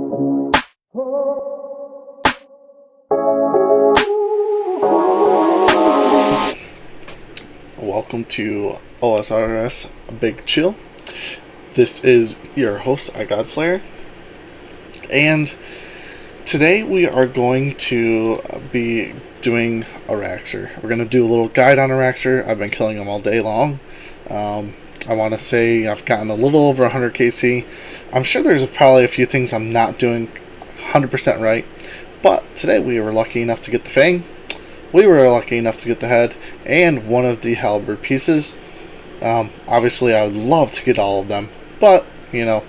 Welcome to OSRS Big Chill. This is your host, Igodzslayer, and today we are going to be doing araxxor. We're going to do a little guide on araxxor. I've been killing them all day long. I want to say I've gotten a little over 100 KC. I'm sure there's probably a few things I'm not doing 100% right, but today we were lucky enough to get the fang. We were lucky enough to get the head and one of the halberd pieces. Obviously, I would love to get all of them, but, you know,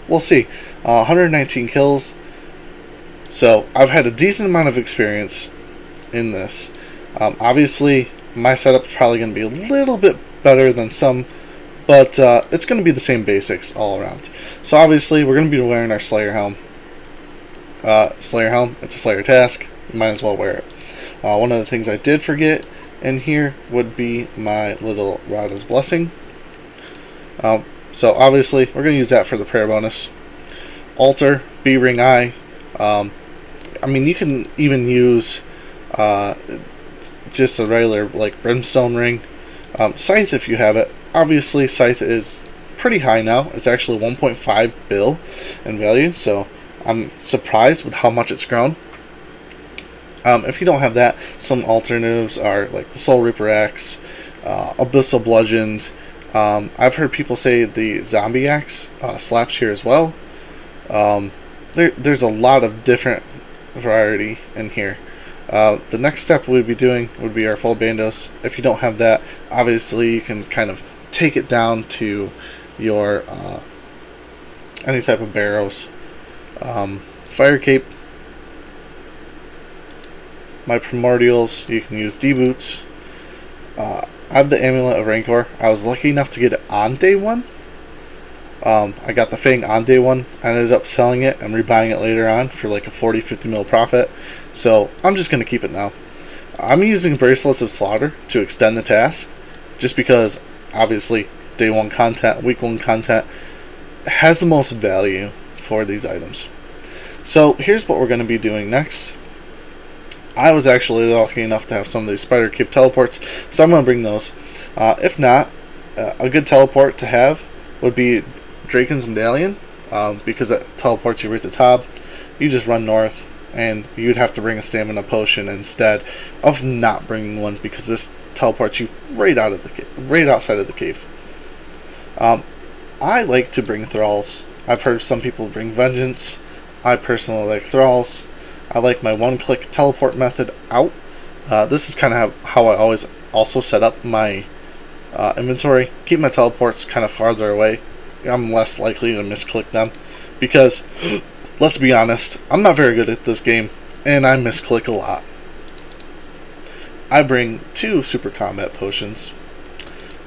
we'll see. 119 kills, so I've had a decent amount of experience in this. Obviously, my setup's probably going to be a little bit better than some, but it's going to be the same basics all around. So obviously, we're going to be wearing our Slayer helm. Slayer helm, it's a Slayer task, you might as well wear it. One of the things I did forget in here would be my little Rada's Blessing. So obviously, we're going to use that for the prayer bonus. Altar, B-Ring Eye. I mean, you can even use just a regular, like, Brimstone Ring. Scythe, if you have it. Obviously, Scythe is pretty high now. It's actually 1.5 bill in value, so I'm surprised with how much it's grown. If you don't have that, some alternatives are like the Soul Reaper Axe, Abyssal Bludgeoned. I've heard people say the Zombie Axe slaps here as well. There's a lot of different variety in here. The next step we'd be doing would be our full bandos. If you don't have that, obviously you can kind of take it down to your any type of barrows. Fire Cape. My primordials, you can use D-Boots. I have the Amulet of Rancor. I was lucky enough to get it on day one. I got the Fang on day one. I ended up selling it and rebuying it later on for like a 40-50 mil profit. So I'm just going to keep it now. I'm using Bracelets of Slaughter to extend the task, just because obviously day one content, week one content has the most value for these items. So here's what we're going to be doing next. I was actually lucky enough to have some of these Spider Cave teleports, so I'm going to bring those. If not, a good teleport to have would be Draken's Medallion, because it teleports you right to the top. You just run north, and you'd have to bring a stamina potion instead of not bringing one, because this teleports you right out of the right outside of the cave. I like to bring Thralls. I've heard some people bring Vengeance. I personally like Thralls. I like my one-click teleport method out. This is kind of how I always also set up my inventory. Keep my teleports kind of farther away. I'm less likely to misclick them, because, let's be honest, I'm not very good at this game, and I misclick a lot. I bring 2 super combat potions,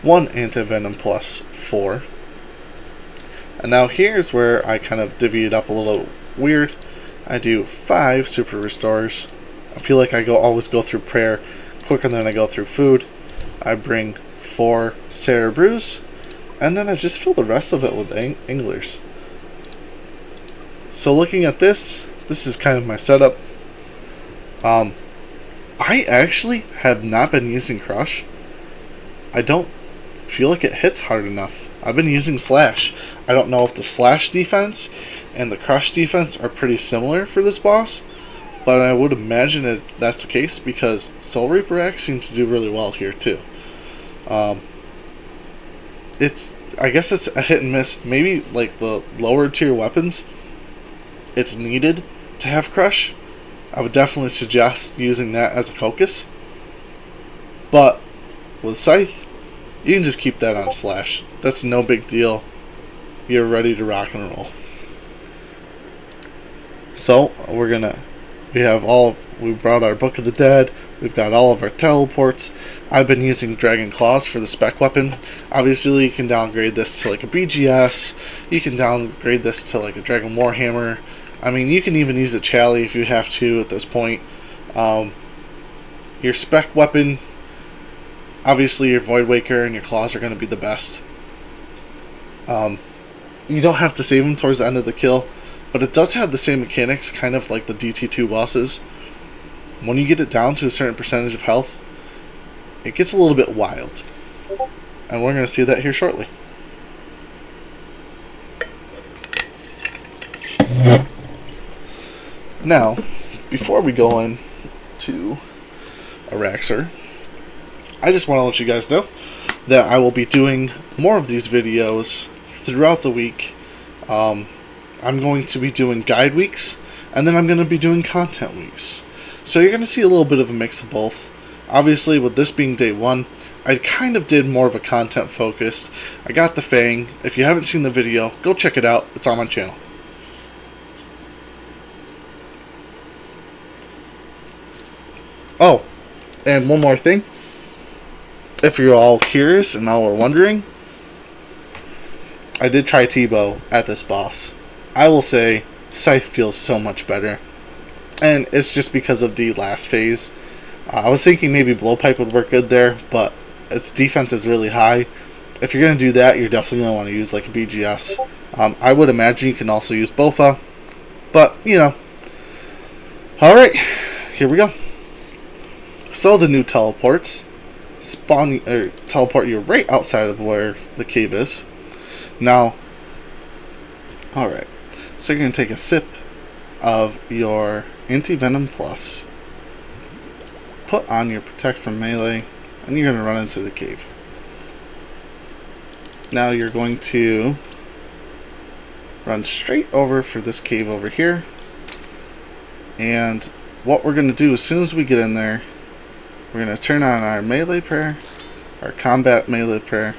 1 anti-venom plus 4. And now here's where I kind of divvy it up a little weird. I do 5 super restores. I feel like I always go through prayer quicker than I go through food. I bring 4 Sarah Brews, and then I just fill the rest of it with anglers. So looking at this is kind of my setup. I actually have not been using Crush. I don't feel like it hits hard enough. I've been using Slash. I don't know if the Slash defense and the Crush defense are pretty similar for this boss, but I would imagine that's the case, because Soul Reaper Axe seems to do really well here too. I guess it's a hit and miss. Maybe like the lower tier weapons, it's needed to have Crush. I would definitely suggest using that as a focus. But with Scythe, you can just keep that on Slash. That's no big deal. You're ready to rock and roll. So we brought our Book of the Dead. We've got all of our teleports. I've been using Dragon Claws for the spec weapon. Obviously, you can downgrade this to like a BGS. You can downgrade this to like a Dragon Warhammer. I mean, you can even use a Chally if you have to at this point. Your spec weapon, obviously your Void Waker and your Claws are going to be the best. You don't have to save them towards the end of the kill. but it does have the same mechanics, kind of like the DT2 bosses. When you get it down to a certain percentage of health, it gets a little bit wild. And we're going to see that here shortly. Now, before we go in to Araxxor, I just want to let you guys know that I will be doing more of these videos throughout the week. I'm going to be doing guide weeks, and then I'm going to be doing content weeks. So you're going to see a little bit of a mix of both. Obviously, with this being day one, I kind of did more of a content focused. I got the Fang. If you haven't seen the video, go check it out. It's on my channel. Oh, and one more thing. If you're all curious and all are wondering, I did try T-Bow at this boss. I will say, Scythe feels so much better. And it's just because of the last phase. I was thinking maybe Blowpipe would work good there, but its defense is really high. If you're going to do that, you're definitely going to want to use like a BGS. I would imagine you can also use Bofa, but you know. Alright, here we go. So the new teleports teleport you right outside of where the cave is. Now, alright, so you're going to take a sip of your Anti-Venom Plus, put on your Protect from Melee, and you're going to run into the cave. Now you're going to run straight over for this cave over here, and what we're going to do as soon as we get in there, we're going to turn on our melee prayer, our combat melee prayer,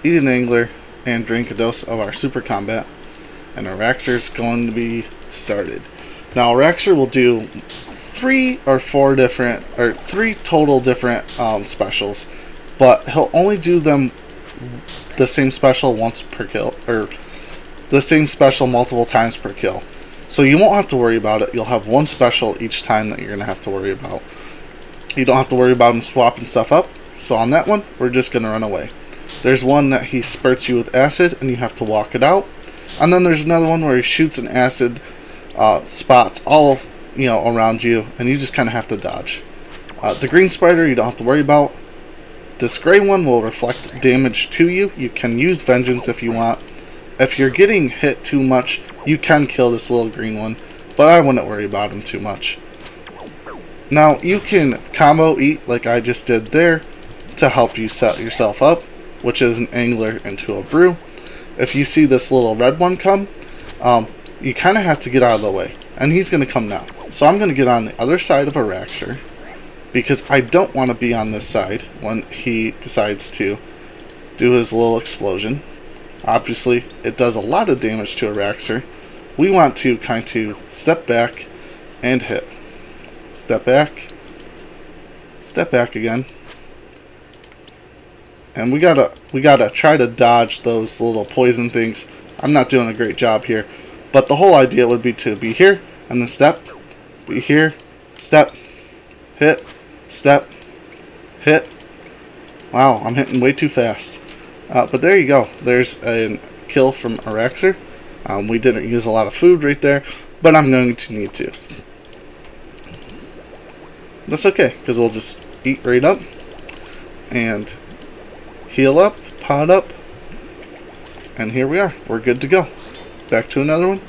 eat an angler, and drink a dose of our super combat, and Araxxor is going to be started. Now Araxxor will do three total different specials, but he'll only do them the same special once per kill, or the same special multiple times per kill. So you won't have to worry about it. You'll have one special each time that you're going to have to worry about. You don't have to worry about him swapping stuff up. So on that one, we're just going to run away. There's one that he spurts you with acid and you have to walk it out. And then there's another one where he shoots an acid spots all around you, and you just kind of have to dodge. The green spider you don't have to worry about. This gray one will reflect damage to you. You can use vengeance if you want. If you're getting hit too much, you can kill this little green one, but I wouldn't worry about him too much. Now you can combo eat like I just did there to help you set yourself up, which is an angler into a brew. If you see this little red one come, you kind of have to get out of the way, and he's going to come now. So I'm going to get on the other side of Araxxor, because I don't want to be on this side when he decides to do his little explosion. Obviously, it does a lot of damage to Araxxor. We want to kind of step back and hit. Step back again. And we gotta try to dodge those little poison things. I'm not doing a great job here, but the whole idea would be to be here and then step, be here, step, hit, step, hit. Wow, I'm hitting way too fast. But there you go. There's a kill from Araxxor. We didn't use a lot of food right there, but I'm going to need to. That's okay, because we'll just eat right up and heal up, pot up, and here we are. We're good to go. Back to another one.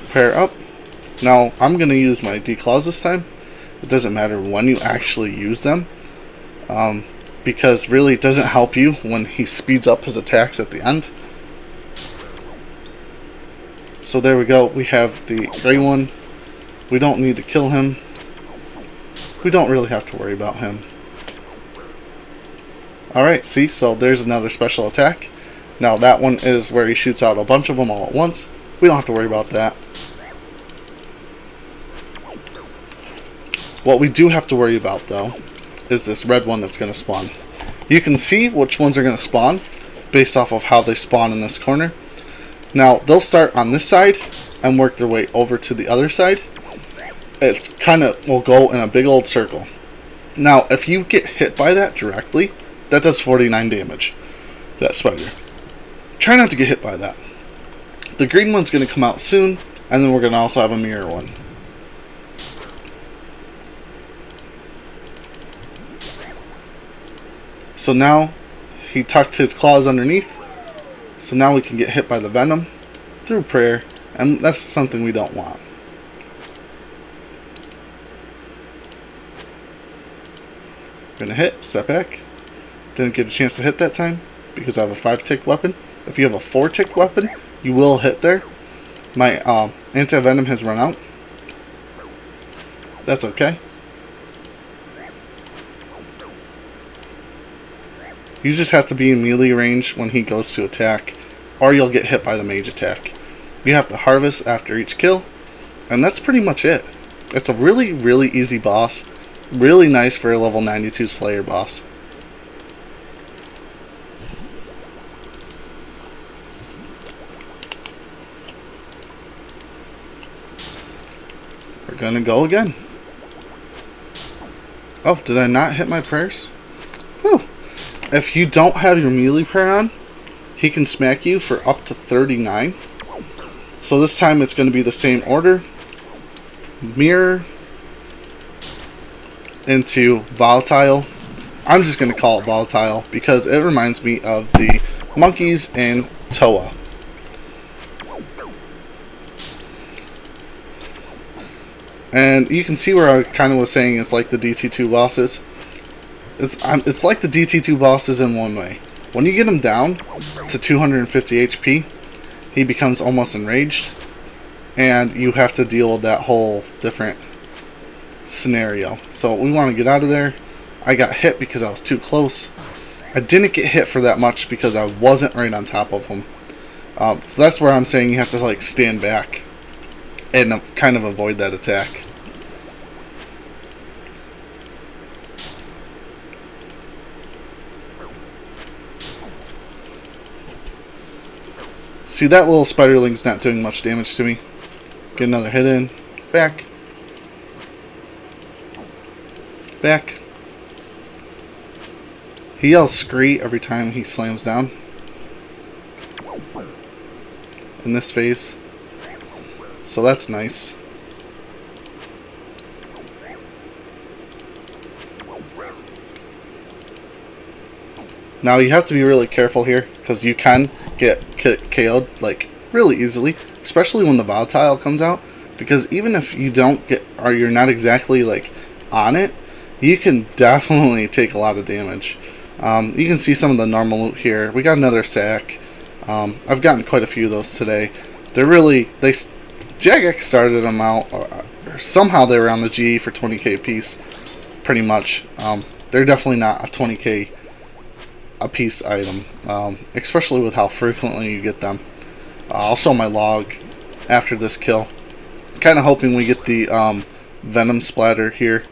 Pair up. Now, I'm going to use my declaws this time. It doesn't matter when you actually use them, because really it doesn't help you when he speeds up his attacks at the end. So there we go. We have the gray one. We don't need to kill him. We don't really have to worry about him. Alright, see? So there's another special attack. Now that one is where he shoots out a bunch of them all at once. We don't have to worry about that. What we do have to worry about, though, is this red one that's going to spawn. You can see which ones are going to spawn based off of how they spawn in this corner. Now, they'll start on this side and work their way over to the other side. It kind of will go in a big old circle. Now, if you get hit by that directly, that does 49 damage, that spider. Try not to get hit by that. The green one's going to come out soon, and then we're going to also have a mirror one. So now he tucked his claws underneath, so now we can get hit by the venom through prayer, and that's something we don't want. Gonna hit, step back. Didn't get a chance to hit that time because I have a 5-tick weapon. If you have a 4-tick weapon, you will hit there. My anti-venom has run out. That's okay. You just have to be in melee range when he goes to attack, or you'll get hit by the mage attack. You have to harvest after each kill, and that's pretty much it. It's a really, really easy boss. Really nice for a level 92 Slayer boss. We're gonna go again. Oh, did I not hit my prayers? Whew. If you don't have your melee prayer on, he can smack you for up to 39. So this time it's going to be the same order. Mirror into volatile. I'm just going to call it volatile because it reminds me of the monkeys in Toa. And you can see where I kind of was saying it's like the DT2 bosses. It's like the DT2 bosses in one way. When you get him down to 250 HP, he becomes almost enraged, and you have to deal with that whole different scenario. So we want to get out of there. I got hit because I was too close. I didn't get hit for that much because I wasn't right on top of him. So that's where I'm saying you have to like stand back and kind of avoid that attack. See, that little spiderling's not doing much damage to me. Get another hit in. Back. Back. He yells scree every time he slams down. In this phase. So that's nice. Now you have to be really careful here because you can get KO'd like really easily, especially when the volatile comes out, because even if you don't get, or you're not exactly like on it, you can definitely take a lot of damage. You can see some of the normal loot here. We got another sack. I've gotten quite a few of those today. Jagex started them out, or somehow they were on the GE for 20k a piece, pretty much. They're definitely not a 20k a piece item, especially with how frequently you get them. I'll show my log after this kill. Kind of hoping we get the venom splatter here.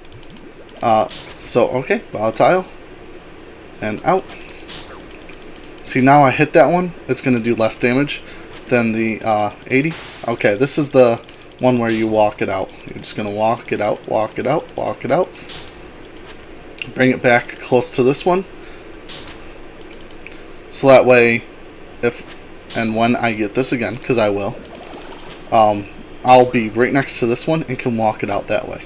So okay, volatile and out. See, now I hit that one, it's going to do less damage than the 80. Okay, this is the one where you walk it out. You're just going to walk it out, walk it out, walk it out. Bring it back close to this one. So that way, if and when I get this again, because I will, I'll be right next to this one and can walk it out that way.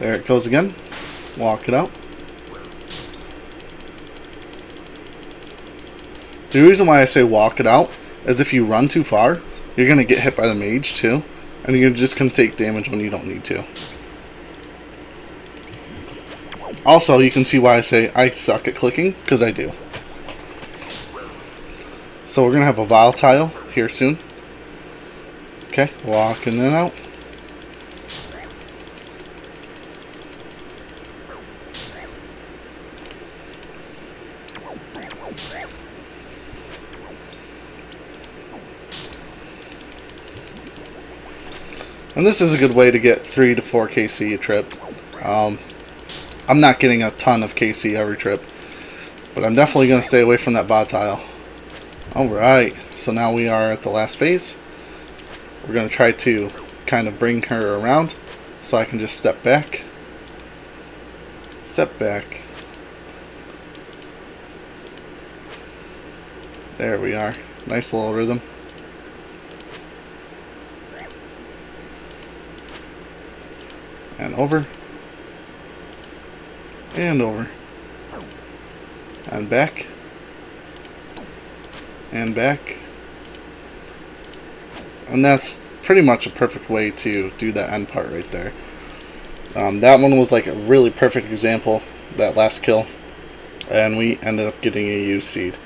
There it goes again. Walk it out. The reason why I say walk it out is if you run too far, you're going to get hit by the mage too, and you're just going to take damage when you don't need to. Also, you can see why I say I suck at clicking, because I do. So we're going to have a volatile here soon. Okay, walking it out. And this is a good way to get 3 to 4 KC a trip. I'm not getting a ton of KC every trip, but I'm definitely going to stay away from that volatile. Alright, so now we are at the last phase. We're going to try to kind of bring her around so I can just step back. Step back. There we are. Nice little rhythm. And over. And over. And back. And back. And that's pretty much a perfect way to do that end part right there. That one was like a really perfect example, that last kill. And we ended up getting a used seed.